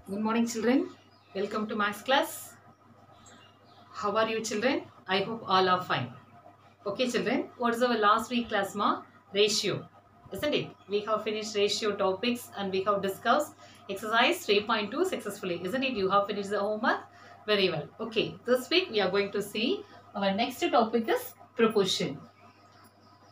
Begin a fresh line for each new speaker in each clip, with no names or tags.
Good morning, children. Welcome to Max class. How are you, children? I hope all are fine. Okay, children. What is our last week class, ma? Ratio, isn't it? We have finished ratio topics and we have discussed exercise 3.2 successfully, isn't it? You have finished the homework very well. Okay, this week we are going to see our next topic is proportion.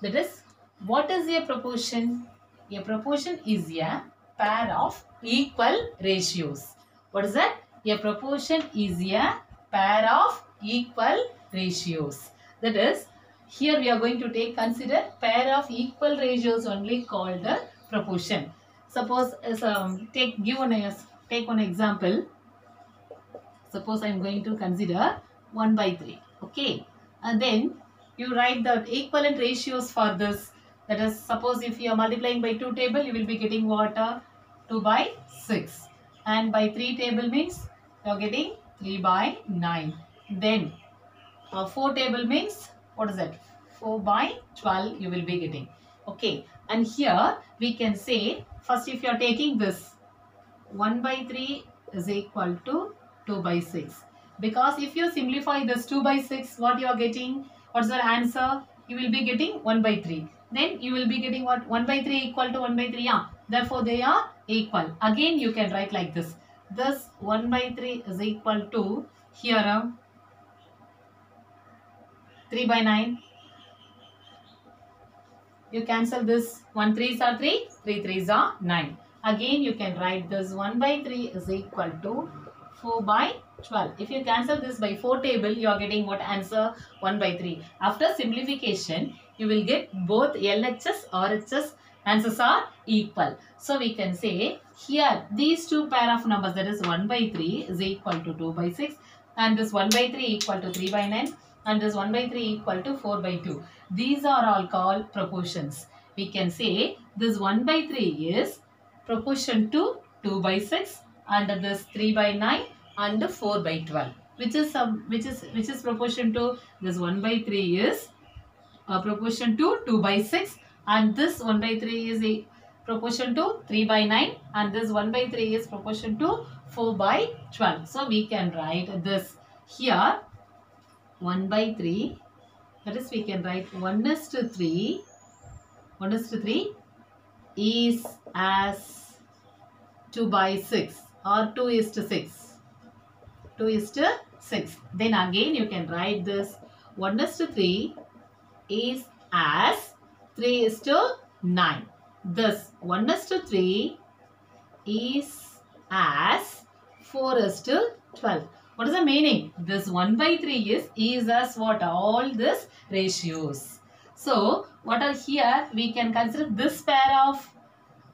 That is, what is a proportion? A proportion is a pair of equal ratios. What is that? A proportion is a pair of equal ratios. That is, here we are going to consider pair of equal ratios only called the proportion. Suppose take one example. Suppose I am going to consider 1 by 3. Okay. And then you write the equivalent ratios for this. That is, suppose if you are multiplying by 2 table, you will be getting what? 2 by 6. And by 3 table means you are getting 3 by 9. Then 4 table means, what is that? 4 by 12 you will be getting. Okay. And here we can say, first if you are taking this, 1 by 3 is equal to 2 by 6. Because if you simplify this 2 by 6, what you are getting? What's the answer? You will be getting 1 by 3. Then you will be getting what? 1 by 3 equal to 1 by 3. Yeah. Therefore, they are equal. Again, you can write like this. This 1 by 3 is equal to, here 3 by 9. You cancel this. 1 3s are 3. 3 3s are 9. Again, you can write this 1 by 3 is equal to 4 by 12. If you cancel this by 4 table, you are getting what answer? 1 by 3. After simplification, you will get both LHS, RHS answers are equal. So, we can say here these two pair of numbers, that is 1 by 3 is equal to 2 by 6 and this 1 by 3 equal to 3 by 9 and this 1 by 3 equal to 4 by 2. These are all called proportions. We can say this 1 by 3 is proportion to 2 by 6 and this 3 by 9 and 4 by 12. Which is proportion to this 1 by 3 is proportion to 2 by 6 and this 1 by 3 is a proportion to 3 by 9 and this 1 by 3 is proportion to 4 by 12. So we can write this here 1 by 3, that is we can write 1 is to 3 is as 2 by 6 or 2 is to 6. 2 is to 6. Then again you can write this 1 is to 3 is as 3 is to 9. This 1 is to 3 is as 4 is to 12. What is the meaning? This 1 by 3 is as what? All this ratios. So, what are here? We can consider this pair of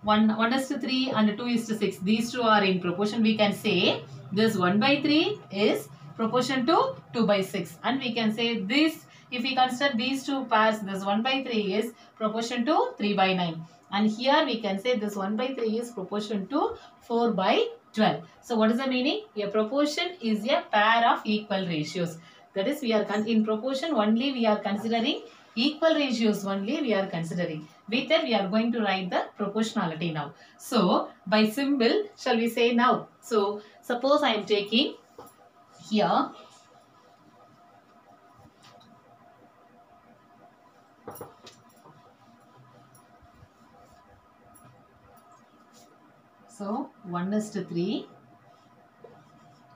1 is to 3 and 2 is to 6. These two are in proportion. We can say this 1 by 3 is proportion to 2 by 6. And we can say this, if we consider these two pairs, this 1 by 3 is proportion to 3 by 9. And here we can say this 1 by 3 is proportion to 4 by 12. So what is the meaning? A proportion is a pair of equal ratios. That is, we are in proportion only we are considering, equal ratios only we are considering. With that we are going to write the proportionality now. So by symbol shall we say now? So suppose I am taking here so 1 is to 3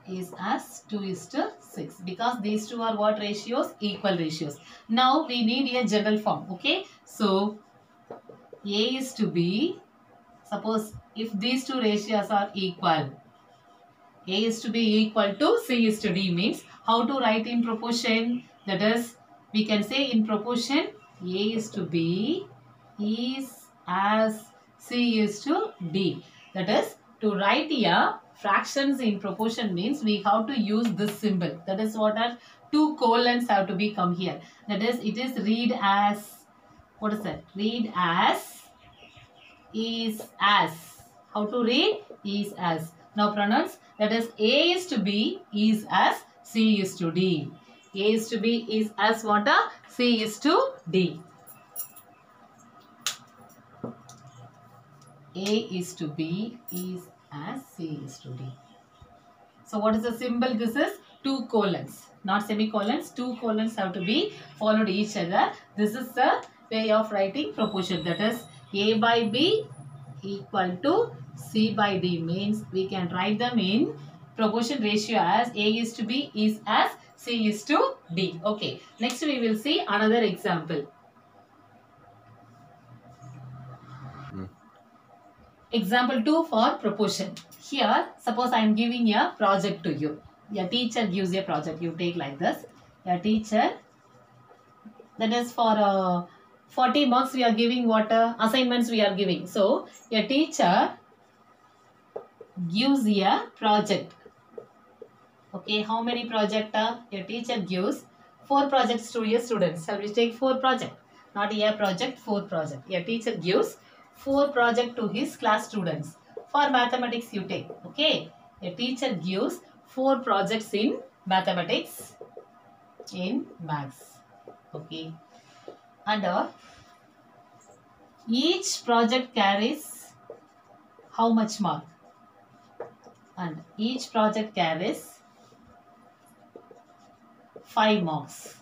is as 2 is to 6 because these two are what ratios? Equal ratios. Now we need a general form. Okay. So A is to B. Suppose if these two ratios are equal, A is to be equal to C is to D means how to write in proportion? That is, we can say in proportion A is to B is as C is to D. That is, to write here fractions in proportion means we have to use this symbol. That is what are two colons have to be come here. That is, it is read as, what is that? Read as is as. How to read? Is as. Now pronounce, that is A is to B is as C is to D. A is to B is as what? C is to D. A is to B is as C is to D. So what is the symbol? This is 2 colons, not semicolons. 2 colons have to be followed each other. This is the way of writing proportion. That is A by B equal to C by D, means we can write them in proportion ratio as A is to B is as C is to D. Okay. Next we will see another example. Example 2 for proportion. Here, suppose I am giving a project to you. Your teacher gives a project. You take like this. Your teacher, that is for 40 marks we are giving what assignments we are giving. So, your teacher gives a project. Okay, how many projects? Your teacher gives 4 projects to your students. Shall we take 4 projects? Not a project, 4 projects. Your teacher gives 4 projects to his class students. For mathematics you take. Okay, a teacher gives 4 projects in mathematics, in maths. Okay, and each project carries how much mark? And each project carries 5 marks.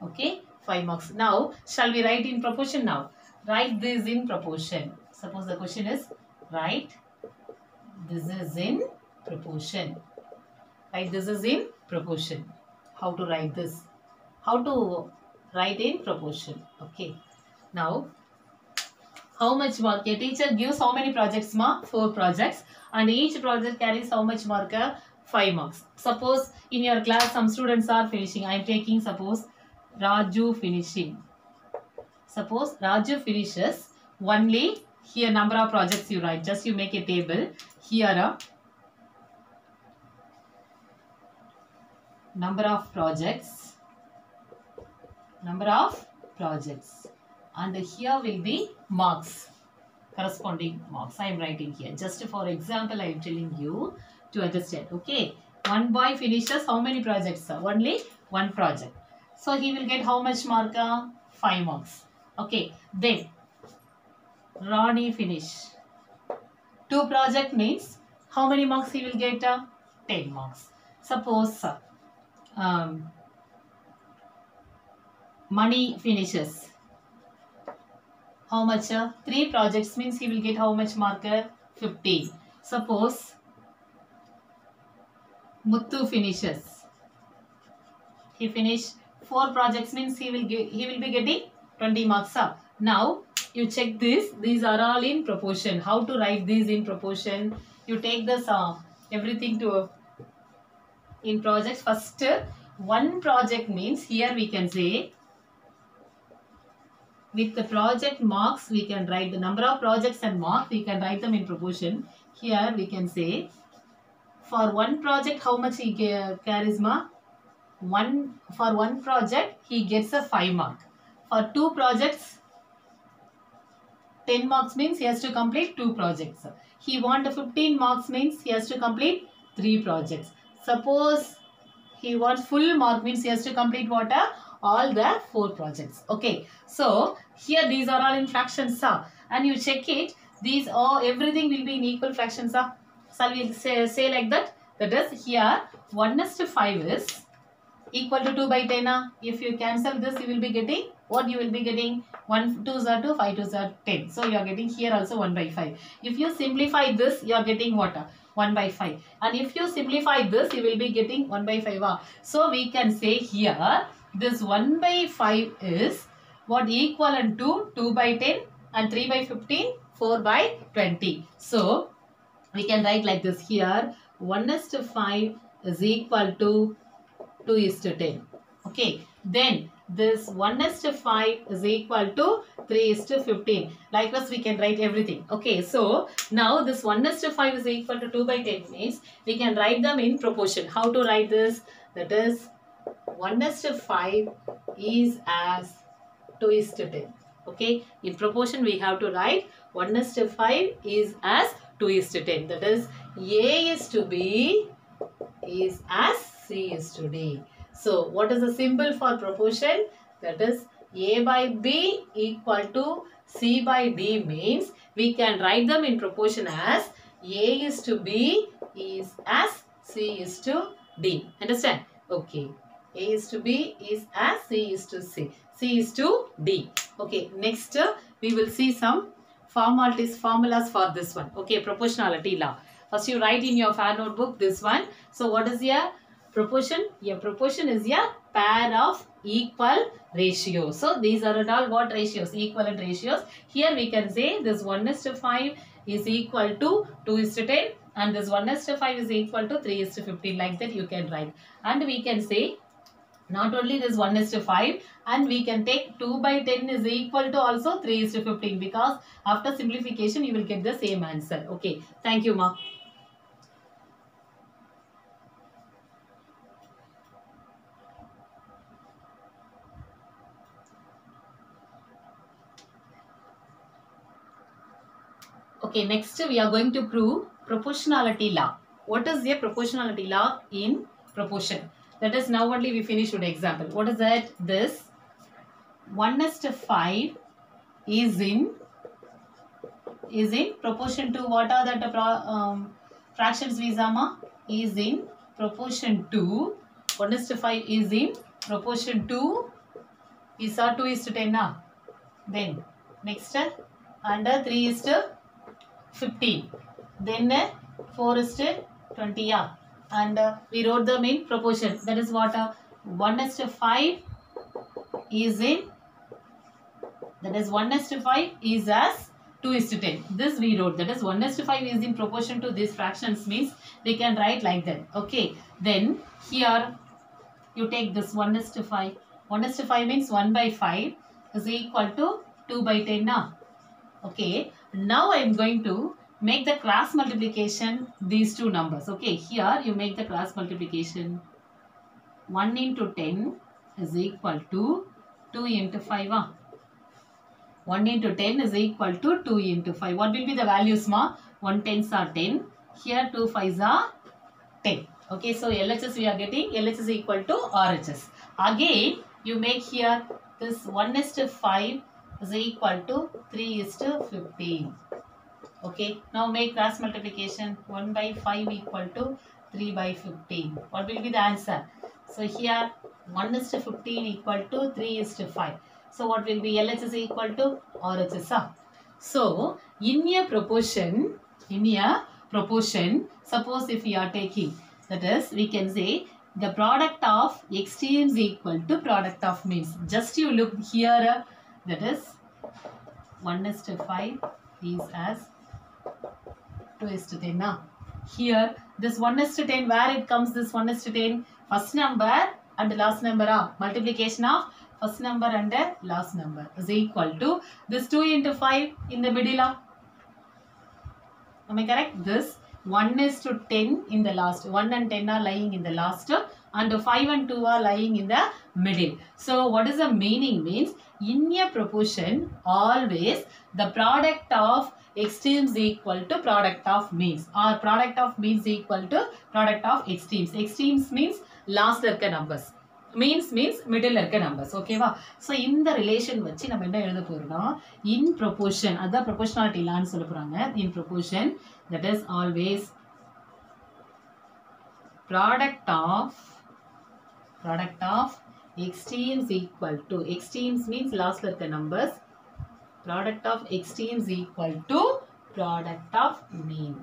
Okay, 5 marks. Now, shall we write in proportion now? Write this in proportion. Suppose the question is, write this is in proportion. Write this is in proportion. How to write this? How to write in proportion? Okay. Now, how much mark? A teacher gives how many projects mark? 4 projects. And each project carries how much mark? 5 marks. Suppose in your class some students are finishing. I am taking suppose Raju finishing. Suppose Raju finishes only, here number of projects you write. Just you make a table. Here number of projects. And here will be marks. Corresponding marks. I am writing here. Just for example, I am telling you to understand. Okay. One boy finishes how many projects? Only 1 project. So he will get how much mark? 5 marks. Okay. Then Ronnie finish 2 project means how many marks he will get? 10 marks. Suppose Mani finishes how much? 3 projects means he will get how much mark? 15. Suppose Muttu finishes. He finished 4 projects means he will be getting 20 marks. Now you check this. These are all in proportion. How to write these in proportion? You take this everything to in projects. First, 1 project means here we can say with the project marks we can write the number of projects and mark we can write them in proportion. Here we can say for 1 project how much he carries mark? For 1 project he gets a 5 mark. For 2 projects 10 marks means he has to complete 2 projects. He wants 15 marks means he has to complete 3 projects. Suppose he wants full mark means he has to complete what? All the 4 projects. Okay. So here these are all in fractions. And you check it. These all everything will be in equal fractions. Shall we say like that? That is here 1:5 is equal to 2 by 10. If you cancel this, you will be getting what you will be getting? 1 2s are 2, 5 2s are 10. So you are getting here also 1/5. If you simplify this, you are getting what? 1/5. And if you simplify this, you will be getting 1/5. So we can say here this 1/5 is what equivalent to 2 by 10 and 3 by 15, 4 by 20. So we can write like this here 1:5 is equal to 2:10. Okay. Then this 1:5 is equal to 3:15. Likewise, we can write everything. Okay. So now this 1:5 is equal to 2 by 10 means we can write them in proportion. How to write this? That is 1:5 is as 2:10. Okay. In proportion we have to write 1:5 is as 2:10. That is A is to B is as C is to D. So what is the symbol for proportion? That is A by B equal to C by D means we can write them in proportion as A is to B is as C is to D. Understand? Okay. A is to B is as C is to C. C is to D. Okay. Next, we will see some formulas for this one. Okay. Proportionality law. First, you write in your fair notebook this one. So, what is your proportion? Your proportion is your pair of equal ratios. So, these are all what ratios? Equivalent ratios. Here we can say this 1:5 is equal to 2:10 and this 1:5 is equal to 3:15. Like that you can write. And we can say not only this 1:5 and we can take 2/10 is equal to also 3:15 because after simplification you will get the same answer. Okay. Thank you, Ma. Okay, next we are going to prove proportionality law. What is a proportionality law in proportion? That is now only we finished with the example. What is that? This 1:5 is in proportion to what are the fractions Vizama? Is in proportion to 1:5 is in proportion to is 2:10 na? Then next under 3:15. Then 4:20, yeah. And we wrote them in proportion. That is what 1:5 is in. That is 1:5 is as 2:10. This we wrote. That is 1:5 is in proportion to these fractions means they can write like that. Okay. Then here you take this 1:5. 1:5 means 1/5 is equal to 2/10 now. Okay. Now I am going to make the cross multiplication these two numbers. Okay. Here you make the cross multiplication. 1 into 10 is equal to 2 into 5. 1 into 10 is equal to 2 into 5. What will be the values, ma? 1 tens are 10. Here 2 5s are 10. Okay, so LHS we are getting LHS is equal to RHS. Again, you make here this 1:5 is equal to 3:15. Okay, now make cross multiplication. 1/5 equal to 3/15. What will be the answer? So here 1:15 equal to 3:5. So what will be LHS equal to RHS? So in a proportion, suppose if we are taking, that is we can say the product of extremes equal to product of means. Just you look here, that is 1:5 is as 2:10. Here this 1:10, where it comes this 1:10? First number and last number, multiplication of first number and last number is equal to this 2 into 5 in the middle. Am I correct? This 1:10 in the last. 1 and 10 are lying in the last and 5 and 2 are lying in the middle. So what is the meaning? Means in a proportion always the product of extremes equal to product of means, or product of means equal to product of extremes. Extremes means last இருக்க numbers. Means middle இருக்க numbers. Okay வா? So இந்த relation வச்சு நம்ம என்ன எழுத போறோம்னா in proportion, அதான் proportionality லான்னு சொல்ல போறாங்க. In proportion, that is always product of extremes equal to, extremes means last இருக்க numbers, product of extremes equal to product of mean.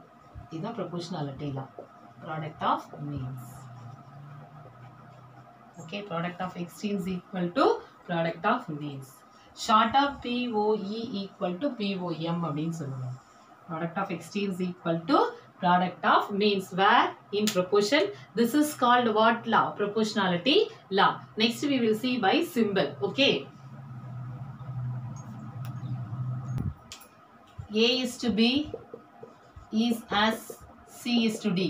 இதுதான் proportionality law. Product of means. Okay, product of extremes equal to product of means. Short of POE equal to POM அப்படின்னு சொல்லுவோம். Product of extremes equal to product of means, where in proportion. This is called what law? Proportionality law. Next we will see by symbol. Okay. A is to B is as C is to D.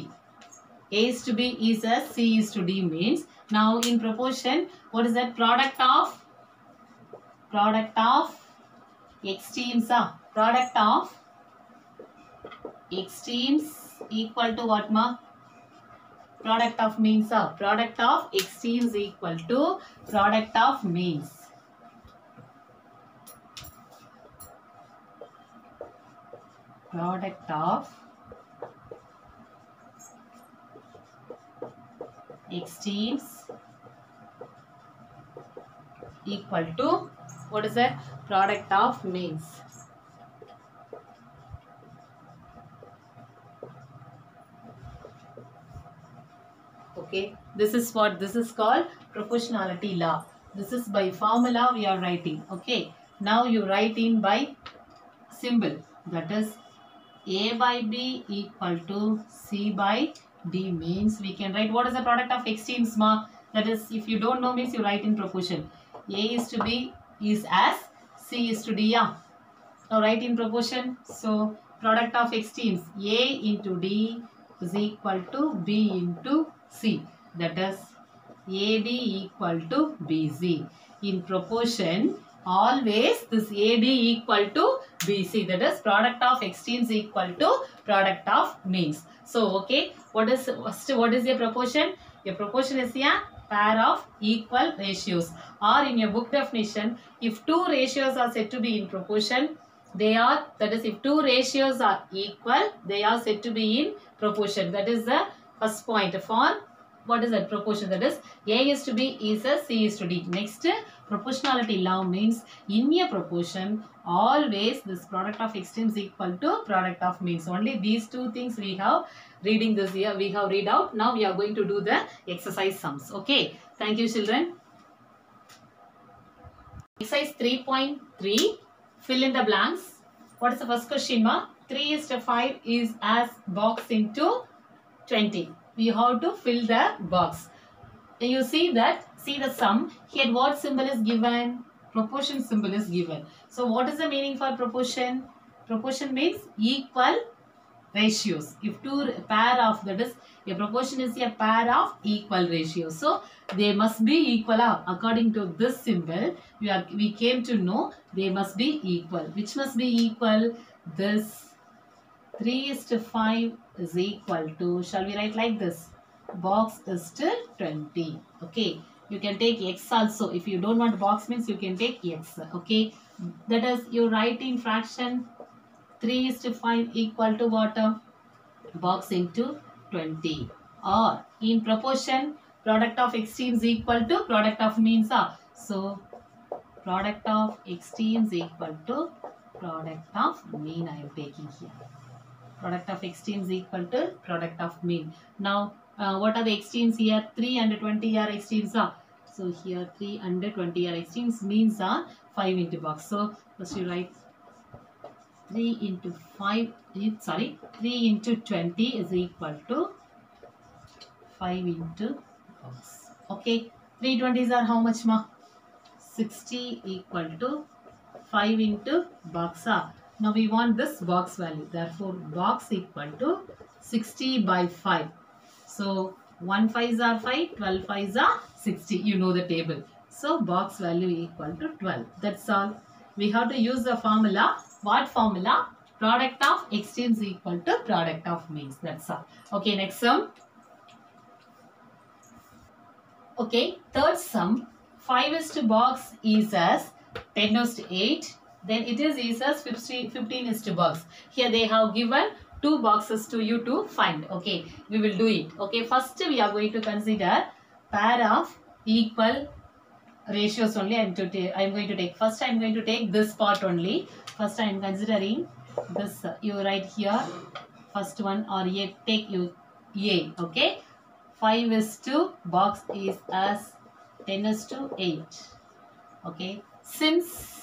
A is to B is as C is to D means, now in proportion, what is that? Product of extremes. Product of extremes equal to what, ma? Product of means. Product of extremes equal to product of means. Product of extremes equal to, what is that? Product of means. Okay, this is what this is called proportionality law. This is by formula we are writing. Okay, now you write in by symbol, that is A by B equal to C by D, means we can write what is the product of extremes, ma? That is, if you don't know means you write in proportion. A is to B is as C is to D, yeah. Now write in proportion. So product of extremes A into D is equal to B into C. That is AD equal to BC. In proportion, always this AD equal to BC. That is product of extremes equal to product of means. So okay, what is a proportion? A proportion is a pair of equal ratios, or in your book definition, if two ratios are said to be in proportion, they are, that is, if two ratios are equal, they are said to be in proportion. That is the first point for what is that proportion, that is A is to B is a C is to D. Next, proportionality law means in a proportion always this product of extremes equal to product of means. Only these two things we have reading this year, we have read out. Now we are going to do the exercise sums. Okay, thank you children. Exercise 3.3, fill in the blanks. What is the first question, ma? 3:5 is as box into 20. We have to fill the box. You see that, see the sum. Here what symbol is given? Proportion symbol is given. So what is the meaning for proportion? Proportion means equal ratios. If two pair of, that is, a proportion is a pair of equal ratios. So they must be equal. According to this symbol, we came to know they must be equal. Which must be equal? This 3:5 is equal to, shall we write like this? Box is to 20. Okay, you can take x also. If you don't want box means you can take x. Okay, that is, you write in fraction 3:5 equal to what? Box into 20. Or in proportion, product of extremes equal to product of means. So product of extremes equal to product of mean I am taking here. Product of extremes equal to product of mean. Now what are the extremes here? 3 and 20 are extremes. So here 3 and 20 are extremes, means are 5 into box. So first you write 3 into 5, 3 into 20 is equal to 5 into box. Okay, 3 20s are how much, ma? 60 equal to 5 into box. Now we want this box value. Therefore, box equal to 60 by 5. So 1 5s are 5, 12 5s are 60. You know the table. So box value equal to 12. That's all. We have to use the formula. What formula? Product of extremes equal to product of means. That's all. Okay, next sum. Okay, third sum. 5 is to box is as 10 is to 8. Then it is as 15 is to box. Here they have given 2 boxes to you to find. Okay, we will do it. Okay, first we are going to consider pair of equal ratios only. I am going to take. First I am going to take this part only. First I am considering this. You write here first one, or take you A. Okay, 5 is to box is as 10 is to 8. Okay, since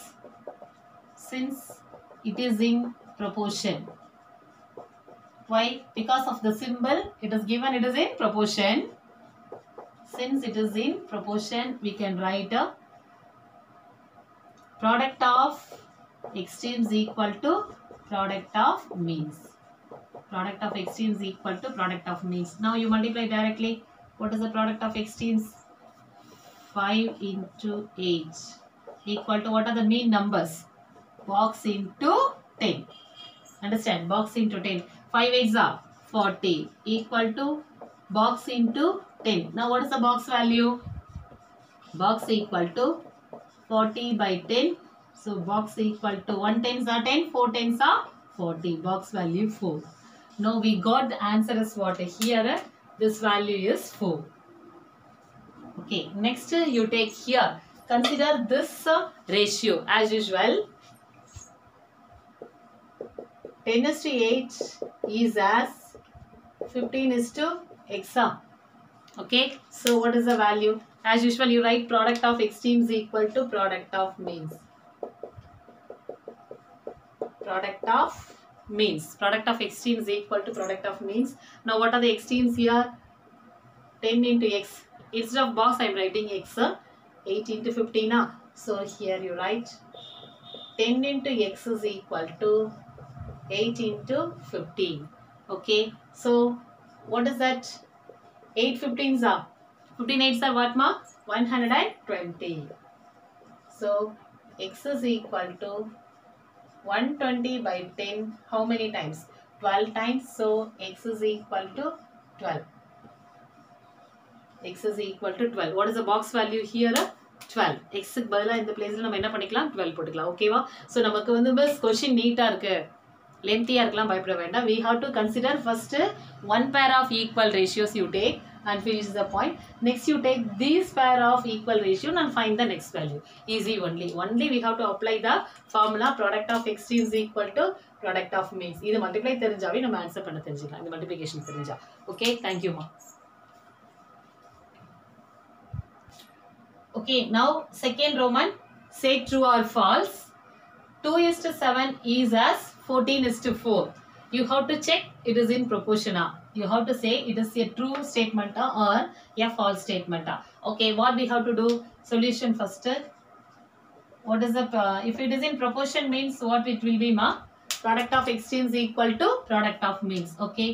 it is in proportion. Why? Because of the symbol it is given, it is in proportion. Since it is in proportion, we can write a product of extremes equal to product of means. Product of extremes equal to product of means. Now you multiply directly. What is the product of extremes? 5 into 8 equal to, what are the mean numbers? Box into 10. Understand? Box into 10. 5 8s are 40 equal to box into 10. Now what is the box value? Box equal to 40 by 10. So box equal to 1 10s are 10, 4 10s are 40. Box value 4. Now we got the answer is what? Here this value is 4. Okay, next you take here. Consider this ratio as usual. 10:8 is as 15:x. Okay, so what is the value? As usual, you write product of extremes equal to product of means. Product of means. Product of extremes equal to product of means. Now, what are the extremes here? 10 into x. Instead of box, I am writing x. 8 into 15. So, here you write 10 into x is equal to 8 into 15. Okay. So, what is that? 8 15s are. 15 8s are what, ma? 120. So, x is equal to 120 by 10. How many times? 12 times. So, x is equal to 12. X is equal to 12. What is the box value here? 12. X க்கு பதிலா இந்த பிளேஸ்ல நம்ம என்ன பண்ணிக்கலாம்? 12 போட்டுக்கலாம். ஓகேவா? So நமக்கு வந்து பஸ் क्वेश्चन நீட்டா இருக்கு. லென்த்தியா இருக்கலாம் பயப்பட வேண்டாம். We have to consider first one pair of equal ratios you take and finish the point. Next you take these pair of equal ratio and find the next value. Easy only. Only we have to apply the formula product of extremes equal to product of means. இது multiply தெரிஞ்சாவே நம்ம answer பண்ண தெரிஞ்சுக்கலாம். இந்த multiplication தெரிஞ்சா. Okay, thank you ma. Okay, now second Roman, say true or false. 2:7 is as 14:4. You have to check it is in proportion. You have to say it is a true statement or a false statement. Okay, what we have to do? Solution first. What is the, if it is in proportion means what it will be, ma? Product of extremes equal to product of means. Okay,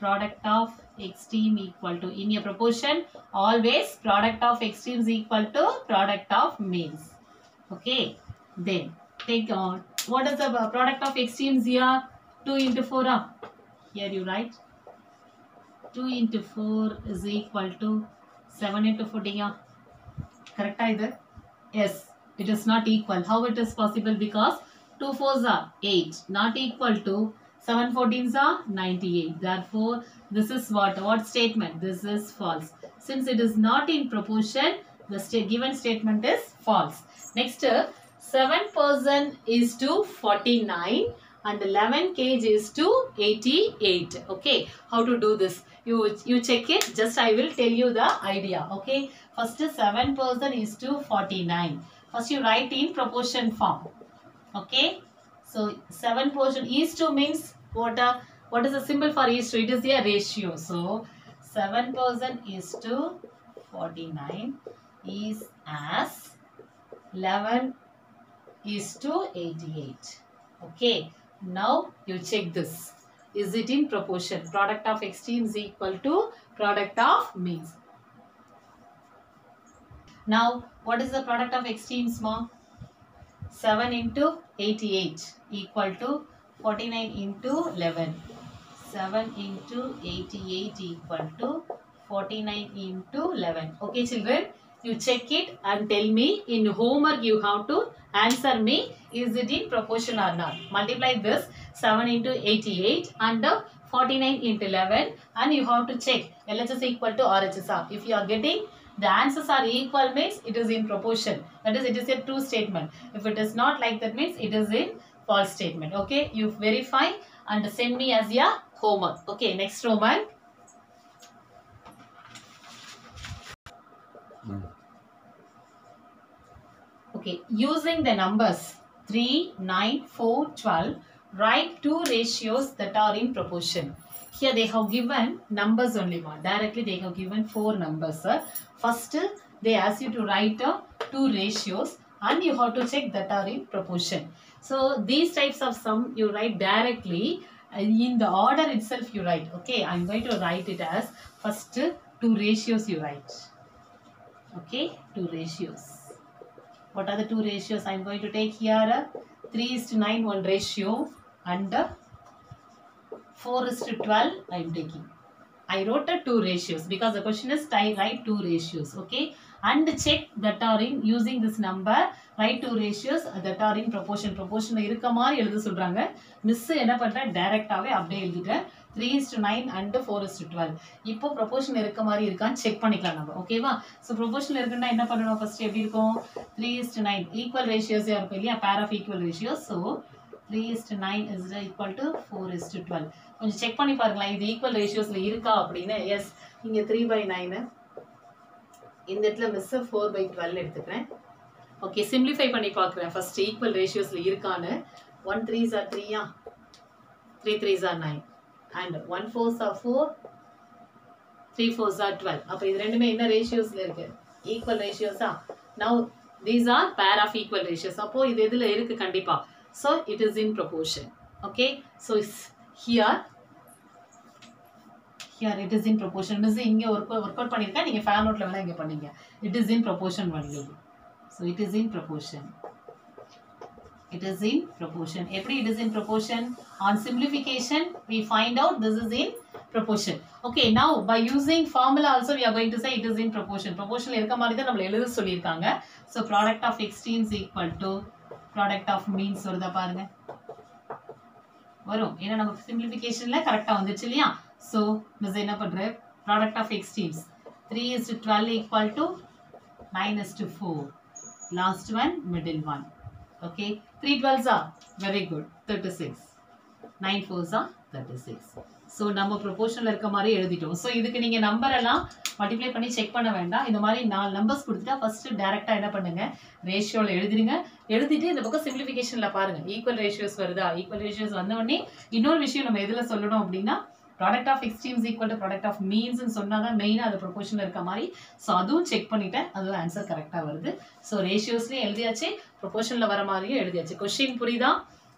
product of extreme equal to, in a proportion always product of extremes equal to product of means. Okay, then take on what is the product of extremes here? 2 into 4. Here you write 2 into 4 is equal to 7 into 14. Correct either? Yes, it is not equal. How it is possible? Because 2 4s are 8, not equal to 7 14s are 98. Therefore, this is what statement? This is false. Since it is not in proportion, the given statement is false. Next, 7% is to 49 and 11 kg is to 88. Okay, how to do this? You check it. Just I will tell you the idea. Okay, first 7% is to 49. First you write in proportion form. Okay, so 7% is to means what is the symbol for is to? It is a ratio. So 7% is to 49 is as 11 is to 88. Okay, now you check this. Is it in proportion? Product of extremes equal to product of means. Now what is the product of extremes, ma? 7 into 88 equal to 49 into 11. 7 into 88 equal to 49 into 11. Okay children, you check it and tell me. In homework you have to answer me, is it in proportion or not? Multiply this 7 into 88 and 49 into 11 and you have to check LHS equal to RHS. If you are getting the answers are equal means it is in proportion. That is, it is a true statement. If it is not like that means it is in false statement. Okay, you verify and send me as your homework. Okay, next Roman. Okay, using the numbers 3, 9, 4, 12, write two ratios that are in proportion. Here they have given numbers only. Directly they have given 4 numbers. First, they ask you to write 2 ratios and you have to check that are in proportion. So, these types of sum you write directly in the order itself you write. Okay, I am going to write it as first 2 ratios you write. Okay, 2 ratios. What are the 2 ratios I am going to take here? 3:9 one ratio and 4:12 I am taking. I wrote 2 ratios because the question is I write 2 ratios. Okay, and check that are in using this number write two ratios that are in proportion proportion இருக்க மாதிரி எழுத சொல்றாங்க miss என்ன பண்றேன் டைரக்டாவே அப்படியே எழுதிட்டேன் 3:9 and 4:12 இப்போ proportion இருக்க மாதிரி இருக்கான்னு செக் பண்ணிக்கலாம் நம்ம ஓகேவா சோ proportion இருக்குன்னா என்ன பண்ணனும் ஃபர்ஸ்ட் எப்படி இருக்கும் 3:9 equal ratios இருக்கும் இல்லையா pair of equal ratios so 3:9 is equal to 4:12 கொஞ்சம் செக் பண்ணி பாருங்களா இது ஈக்குவல் ரேஷியோஸ்ல இருக்கா அப்படினா எஸ் இங்க 3/9 இந்த இடத்துல மிஸ் 4/12 எடுத்துக்கிறேன் ஓகே சிம்பிளிஃபை பண்ணி பார்க்கறேன் ஃபர்ஸ்ட் ஈக்குவல் ரேஷியோஸ்ல இருக்கான்னு 1 3s are 3 yeah 3 3s are 9 and 1 4s are 4 3 4s are 12 அப்ப இது ரெண்டுமே என்ன ரேஷியோஸ்ல இருக்கு equal ரேஷியோஸா now these are pair of equal ratios அப்போ இது எதுல இருக்கு கண்டிப்பா so it is in proportion okay so here it is in proportion miss இங்க work out பண்ணிருக்கேன் நீங்க fan noteல வேணா இங்க பண்ணீங்க it is in proportion only so it is in proportion எப்படி it is in proportion on simplification we find out this is in proportion okay now by using formula also we are going to say it is in proportion இருக்க மாதிரி தான் நம்மள எழுத சொல்லிருக்காங்க so product of extremes equal to product of means வருதா பாருங்க வரும் ஏன்னா நம்ம simplificationல கரெக்ட்டா வந்துச்சு இல்லையா so மிஸ் என்ன பண்றே product of extremes 3:12 equal to 9:4 last one middle one okay 3 12s are very good 36 9 4s are 36 so நம்ம proportionல இருக்க மாதிரி எழுதிட்டோம் so இதுக்கு நீங்க நம்பர் எல்லாம் மல்டிப்ளை பண்ணி செக் பண்ண வேண்டாம் இந்த மாதிரி நாலு நம்பர்ஸ் கொடுத்துட்டா ஃபர்ஸ்ட் டைரக்டா என்ன பண்ணுங்க ரேஷியோல எழுதிடுங்க எழுதிட்டு இந்த பக்கம் சிம்பிளிஃபிகேஷன்ல பாருங்க ஈக்குவல் ரேஷியோஸ் வருதா ஈக்குவல் ரேஷியோஸ் வந்த உடனே இன்னொரு விஷயம் நம்ம எதுல சொல்லணும் அப்படினா product of extremes equal to product of means னு சொன்னாதான் மெயினா அது ப்ரொபோர்ஷன்ல இருக்க மாதிரி சோ அதுவும் செக் பண்ணிட்டேன் அதுல ஆன்சர் கரெக்ட்டா வருது சோ ரேஷியோஸ்லயே எழுதியாச்சு ப்ரொபோர்ஷன்ல வர மாதிரியும் எழுதியாச்சு क्वेश्चन புரியுதா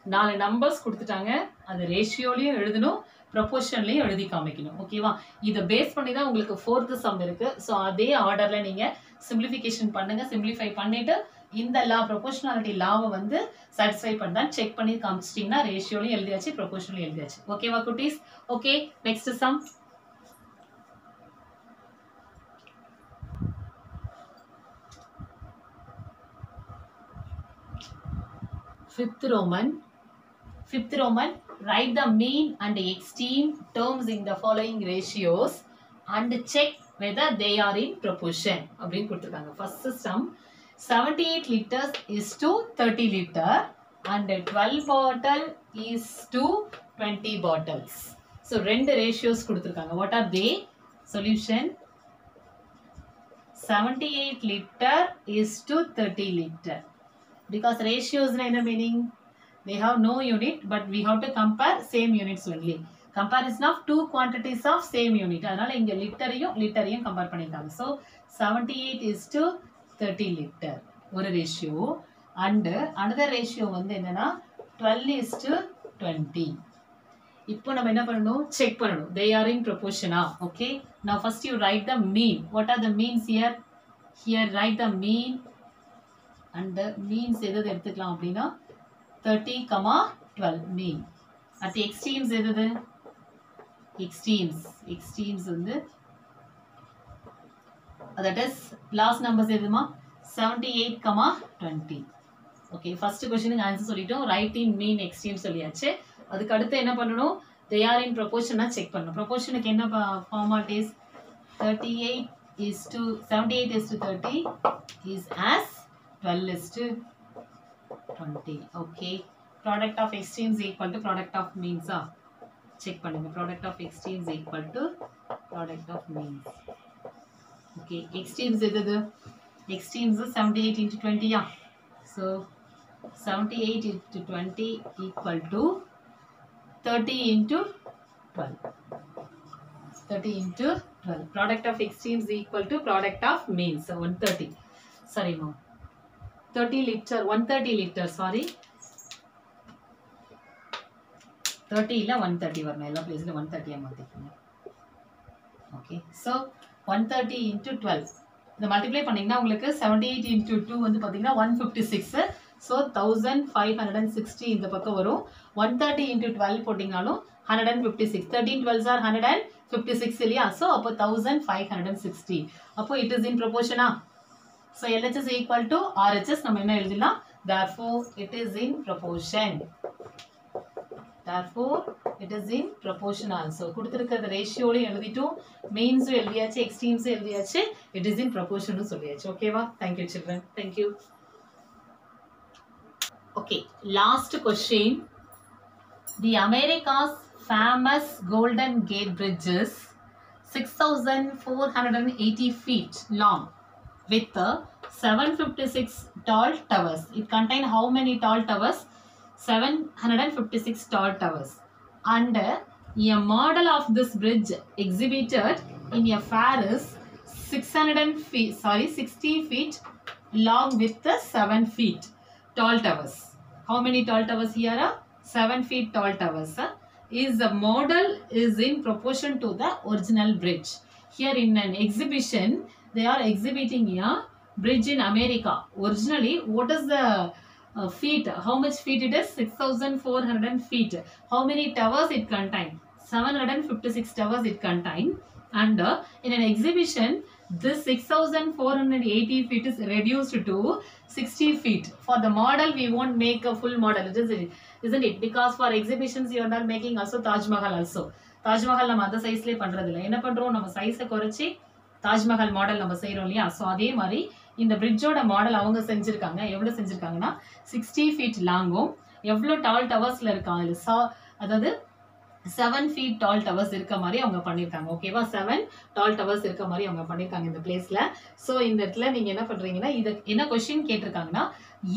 நாலு நம்பர்ஸ் கொடுத்துட்டாங்க அது ரேஷியோலயும் எழுதணும் ப்ரொபோர்ஷன்லயும் எழுதி காமிக்கணும் ஓகேவா இத பேஸ் பண்ணி தான் உங்களுக்கு fourth sum இருக்கு சோ அதே ஆர்டர்ல நீங்க சிம்பிளிஃபிகேஷன் பண்ணுங்க சிம்பிளிஃபை பண்ணிட்டு இந்த லா ப்ரொபோர்ஷனாலிட்டி லாவை வந்து satisfy பண்ணா செக் பண்ணி காமிச்சிட்டீங்கன்னா ரேஷியோலயும் எழுதியாச்சு ப்ரொபோர்ஷன்லயும் எழுதியாச்சு ஓகேவா குட்டீஸ் okay next sum fifth Roman write the mean and extreme terms in the following ratios and check whether they are in proportion அப்படினு கொடுத்திருக்காங்க first sum 78 liters is to 30 liter and 12 bottle is to 20 bottles so ரெண்டு ratios கொடுத்திருக்காங்க what are they solution 78 liter is to 30 liter because ratios na enna meaning they have no unit but we have to compare same units only comparison of two quantities of same unit adala inga literiyum compare பண்ணிருக்காங்க so 78 is to 30 liter ஒரு ratio and another ratio வந்து என்னன்னா 12 is to 20 இப்போ நம்ம என்ன பண்ணனும் check பண்ணனும் they are in proportion okay now first you write the mean what are the means here write the mean and the means எது எடுத்துக்கலாம் அப்படினா 30, 12 mean at the extremes எது extremes வந்து that is last numbers எதுமா 78, 20 okay first question க்கு answer சொல்லிட்டோம் write in mean extreme சொல்லியாச்சு அதுக்கு அடுத்து என்ன பண்ணனும் they are in proportion check பண்ணனும் proportion க்கு என்ன formalities 78 is to 30 is as 12 is to 20 okay product of extremes equal to product of means check பண்ணுங்க product of extremes equal to product of means okay extremes எது extremes 78 into 20 so 78 into 20 equal to 30 into 12 product of extremes equal to product of means so 130 sorry mom 30 liter 130 liter sorry 30 இல்ல 130 வரணும் எல்லா பிளேஸ்ல 130 மாத்திக்கங்க okay so 130 into 12 இந்த multiply பண்ணீங்கன்னா உங்களுக்கு 78 into 2 வந்து பாத்தீங்கன்னா 156 so 1560 இந்த பக்கம் வரும் 130 into 12 போடிங்கனாலும் 156 13 12s are 156 இல்லையா so அப்ப 1560 அப்போ it is in proportion So LHS equal to RHS நம்ம என்ன எழுதலாம்? Therefore it is in proportion. Therefore it is in proportion also. கொடுத்திருக்கிற ரேஷியோல எழுதிட்டோம், means எழுதியாச்சு, extremes எழுதியாச்சு, it is in proportion னு சொல்லியாச்சு. ஓகேவா? Thank you children. Thank you. Okay, last question. The America's famous Golden Gate Bridge is 6,480 feet long with 756 tall towers. It contains how many tall towers? 756 tall towers. And a model of this bridge exhibited in a fair is 60 feet long with 7 feet tall towers. How many tall towers here? 7 feet tall towers. Is the model is in proportion to the original bridge. Here in an exhibition, they are exhibiting a bridge in America. Originally, what is the feet? How much feet it is? 6,400 feet. How many towers it contain? 756 towers it contain. And in an exhibition, this 6,480 feet is reduced to 60 feet. For the model, we won't make a full model, isn't it? Because for exhibitions, you are not making also Taj Mahal also. Taj Mahal நம்ம அந்த சைஸ்லயே பண்றதில்ல. என்ன பண்றோம்? நம்ம சைஸை குறைச்சி Taj Mahal model நம்ம செய்யறோம் இல்லையா? ஸோ அதே மாதிரி இந்த பிரிட்ஜோட மாடல் அவங்க செஞ்சிருக்காங்க. எவ்வளவு செஞ்சிருக்காங்கன்னா 60 feet லாங்கும் எவ்வளோ டால் டவர்ஸ்ல இருக்காங்க, அதாவது 7 feet டால் டவர்ஸ் இருக்க மாதிரி அவங்க பண்ணியிருக்காங்க. ஓகேவா? 7 டால் டவர்ஸ் இருக்க மாதிரி அவங்க பண்ணியிருக்காங்க இந்த பிளேஸ்ல. ஸோ இந்த இடத்துல நீங்க என்ன பண்றீங்கன்னா, இது என்ன கொஸ்டின் கேட்டிருக்காங்கன்னா,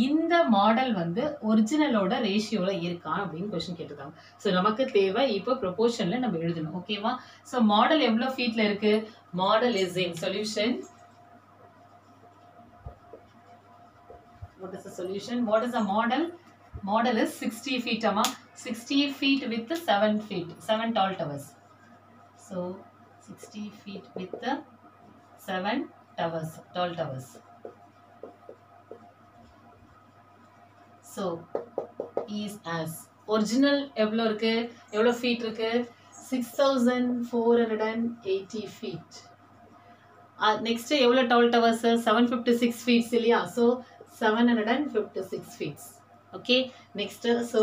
இந்த மாடல் வந்து ஒரிஜினலோட ரேஷியோல இருக்கா அப்படின்னு கொஸ்டின் கேட்டிருக்காங்க. ஸோ நமக்கு தேவை இப்போ ப்ரொபோர்ஷன்ல நம்ம எழுதணும். ஓகேவா? ஸோ மாடல் எவ்வளோ ஃபீட்ல இருக்கு? Model is in solution. What is the solution? What is the model? Model is 60 feet, amma. 60 feet with 7 feet, 7 tall towers. So 60 feet with 7 towers, tall towers. So is as original எவ்வளோ இருக்கு? எவ்வளோ feet இருக்கு? 6,480 feet. Next எவ்வளோ tall towers? 756 feet இல்லையா? So 756 feet. Okay, next, so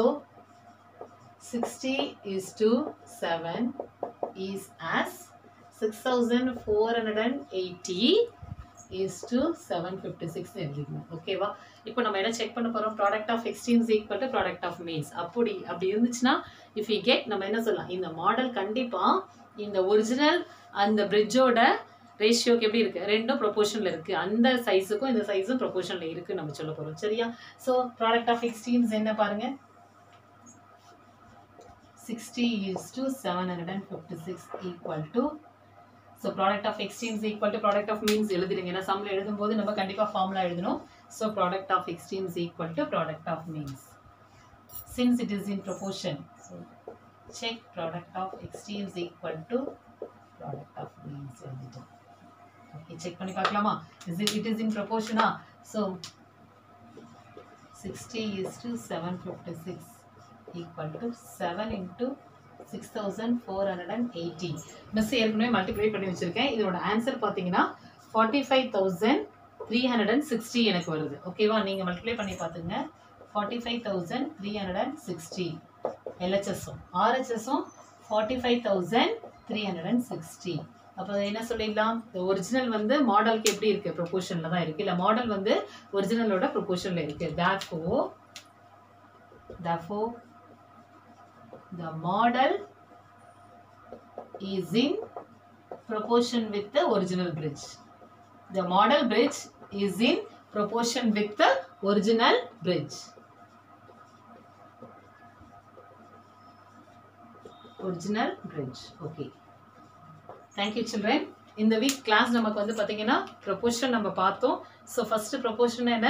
60 is to 7 is as 6,480 is to 756 எழுதிக்கணும். ஓகேவா? இப்போ நம்ம என்ன செக் பண்ண போறோம்? Product of extremes equal to product of means. அப்படி இருந்துச்சுன்னா இஃப் யூ கெட், நம்ம என்ன சொல்லலாம், இந்த மாடல் கண்டிப்பா இந்த ஒரிஜினல் அந்த பிரிட்ஜோட ரேஷியோக்கு எப்படி இருக்கு? ரெண்டும் ப்ரொபோர்ஷன்ல இருக்கு. அந்த சைஸுக்கும் இந்த சைஸும் ப்ரொபோர்ஷன்ல இருக்கு நம்ம சொல்ல போறோம். சரியா? சோ ப்ராடக்ட் ஆஃப் எக்ஸ்ட்ரீம்ஸ் என்ன பாருங்க, 60 is to 756 equal to, so product of extremes equal to product of means எழுதிடுங்க. ஏன்னா சம்ல எழுதும்போது நம்ம கண்டிப்பா ஃபார்முலா எழுதணும். So product of extremes equal to product of means. Since it is in proportion, so check product of extremes equal to product of means எழுதிட்டோம். Okay, check பண்ணி பார்க்கலாமா? It is in proportion. So 60 is to 756 equal to 7 into 6,480. Miss ஏற்கனவே multiply பண்ணி வச்சிருக்கேன். இதோட answer பார்த்தீங்கன்னா 45,360 எனக்கு வருது. ஓகேவா? நீங்க மல்டிப்ளை பண்ணி பார்த்துங்க. 45,360 LHSம் RHSம் 45,360. அப்போ என்ன சொல்லிடலாம்? ஒரிஜினல் வந்து மாடலுக்கு எப்படி இருக்கு? ப்ரொபோர்ஷன்ல தான் இருக்கு. இல்ல மாடல் வந்து ஒரிஜினலோட ப்ரொபோர்ஷன்ல இருக்கு. Therefore the model is in proportion with the original bridge. The model bridge is in proportion with the original bridge. Original bridge. Okay. Thank you children. In the week class நமக்கு வந்து பாத்தீங்கன்னா proportion நம்ம பார்த்தோம். So first proportion என்ன?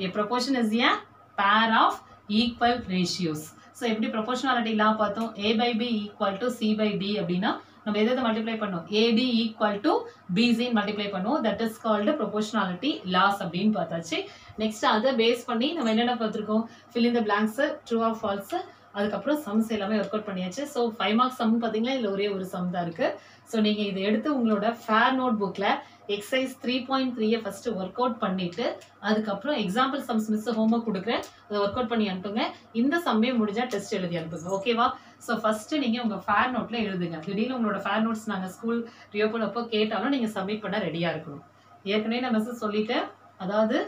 A proportion is a pair of equal ratios. So எப்படி proportionality law பார்த்தோம்? A by B equal to C by D அப்படின்னா நம்ம எதை மல்டிப்ளை பண்ணோம்? AD equal to BC multiply பண்ணுவோம். That is called proportionality laws அப்படின்னு பார்த்தாச்சு. நெக்ஸ்ட் அதை பேஸ் பண்ணி நம்ம என்னென்ன பார்த்துருக்கோம்? fill in the blanks, true or false, அதுக்கப்புறம் சம்ஸ் எல்லாமே ஒர்க் அவுட் பண்ணியாச்சு. ஸோ 5 மார்க்ஸ் சம் பார்த்தீங்கன்னா இதில் ஒரே ஒரு சம் தான் இருக்குது. ஸோ நீங்கள் இதை எடுத்து உங்களோட ஃபேர் நோட் புக்கில் எக்ஸசைஸ் 3.3 ஃபர்ஸ்ட் ஒர்க் அவுட் பண்ணிட்டு அதுக்கப்புறம் எக்ஸாம்பிள் சம்ஸ் மிஸ் ஹோம்ஒர்க் கொடுக்குறேன், அதை ஒர்க் அவுட் பண்ணி அனுப்புங்க. இந்த சம்மே முடிஞ்சா டெஸ்ட் எழுதி அனுப்புங்க. ஓகேவா? ஸோ ஃபர்ஸ்ட் நீங்க உங்க ஃபேர் நோட்ல எழுதுங்க. திடீர்னு உங்களோட ஃபேர் நோட்ஸ் நாங்கள் ஸ்கூல் ரீஓப்பன் அப்போ கேட்டாலும் நீங்க சப்மிட் பண்ண ரெடியா இருக்கணும். ஏற்கனவே நான் மெசேஜ் சொல்லிட்டேன், அதாவது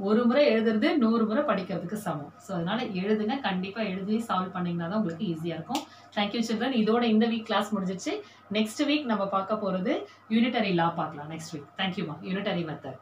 ஒரு முறை எழுதுறது 100 முறை படிக்கிறதுக்கு சமம். ஸோ அதனால எழுதுங்க, கண்டிப்பா எழுதி சால்வ் பண்ணீங்கன்னா தான் உங்களுக்கு ஈஸியா இருக்கும். Thank you children. இதோட இந்த வீக் கிளாஸ் முடிஞ்சிச்சு. நெக்ஸ்ட் வீக் நம்ம பார்க்க போறது யூனிட்டரி லா பார்க்கலாம். Next week. தேங்க்யூமா. Unitary method.